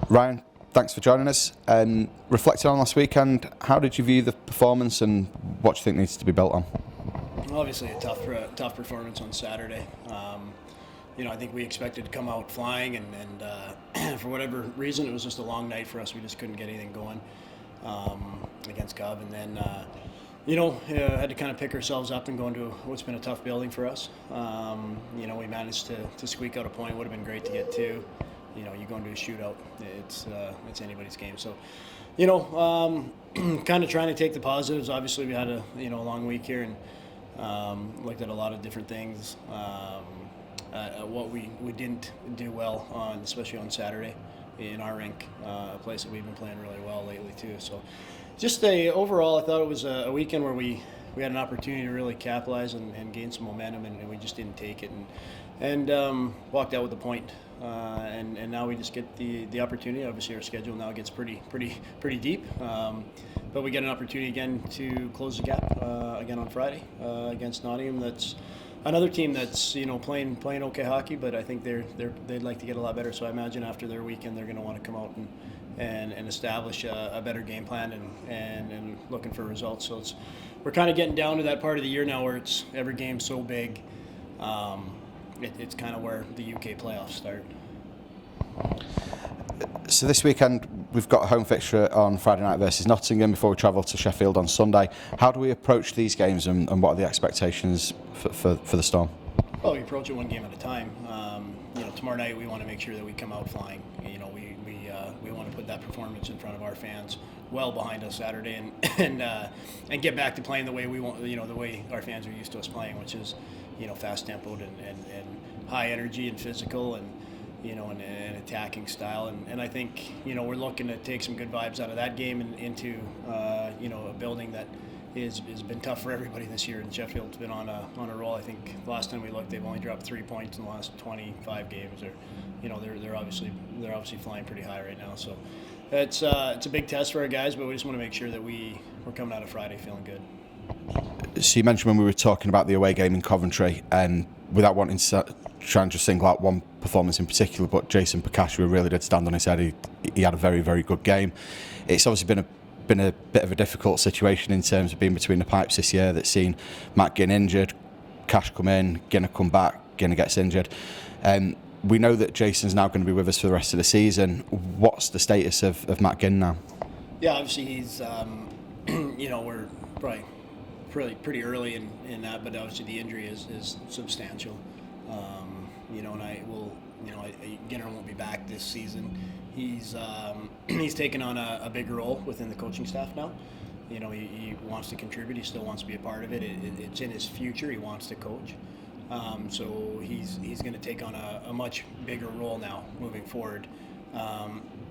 Ryan, thanks for joining us. Reflecting on last weekend, how did you view the performance and what do you think needs to be built on? Obviously a tough performance on Saturday. I think we expected to come out flying, and for whatever reason, it was just a long night for us. We just couldn't get anything going against Cub, and then had to kind of pick ourselves up and go into what's been a tough building for us. We managed to squeak out a point. Would have been great to get two. You go into a shootout, it's anybody's game. So, kind of trying to take the positives. Obviously, we had a long week here and looked at a lot of different things. What we didn't do well on, especially on Saturday, in our rink, a place that we've been playing really well lately too. So, just overall, I thought it was a weekend where we had an opportunity to really capitalize and gain some momentum, and we just didn't take it, and walked out with a point. And now we just get the opportunity. Obviously, our schedule now gets pretty deep, but we get an opportunity again to close the gap again on Friday against Nottingham. That's another team that's playing okay hockey, but I think they'd like to get a lot better. So I imagine after their weekend, they're going to want to come out and establish a better game plan and looking for results. So we're kind of getting down to that part of the year now where it's every game's so big. It's kind of where the UK playoffs start. So this weekend we've got a home fixture on Friday night versus Nottingham before we travel to Sheffield on Sunday. How do we approach these games and what are the expectations for the Storm? Well, we approach it one game at a time. Tomorrow night we want to make sure that we come out flying. We want to put that performance in front of our fans well behind us Saturday and get back to playing the way we want. The way our fans are used to us playing, which is fast tempoed and high energy and physical and an attacking style. And I think we're looking to take some good vibes out of that game and into a building that has been tough for everybody this year. And Sheffield's been on a roll. I think the last time we looked, they've only dropped 3 points in the last 25 games. They're obviously flying pretty high right now. So it's a big test for our guys, but we just want to make sure that we're coming out of Friday feeling good. So you mentioned when we were talking about the away game in Coventry, and without wanting to try and just single out one performance in particular, but Jason Perkasha really did stand on his head. He had a very, very good game. It's obviously been a bit of a difficult situation in terms of being between the pipes this year. That's seen Matt getting injured, Cash come in, Ginner come back, Ginner gets injured. We know that Jason's now going to be with us for the rest of the season. What's the status of Matt Ginner now? Yeah, obviously he's we're probably pretty early in that, but obviously the injury is substantial. Ginner won't be back this season. He's taken on a bigger role within the coaching staff now. He wants to contribute. He still wants to be a part of it. It's in his future. He wants to coach. So he's going to take on a much bigger role now moving forward,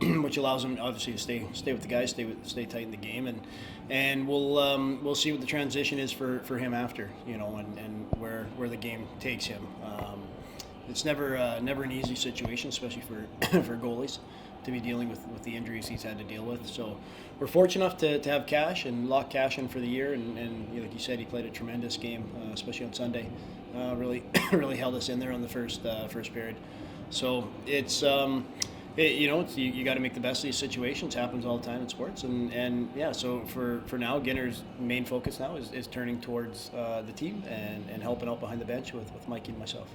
which allows him obviously to stay with the guys, stay tight in the game, and we'll see what the transition is for him after, and where the game takes him. It's never an easy situation, especially for goalies, to be dealing with the injuries he's had to deal with. So we're fortunate enough to have Cash and lock Cash in for the year, and like you said, he played a tremendous game, especially on Sunday. Really held us in there on the first period. So it's you got to make the best of these situations. Happens all the time in sports, and yeah. So for now, Ginner's main focus now is turning towards the team and helping out behind the bench with Mikey and myself.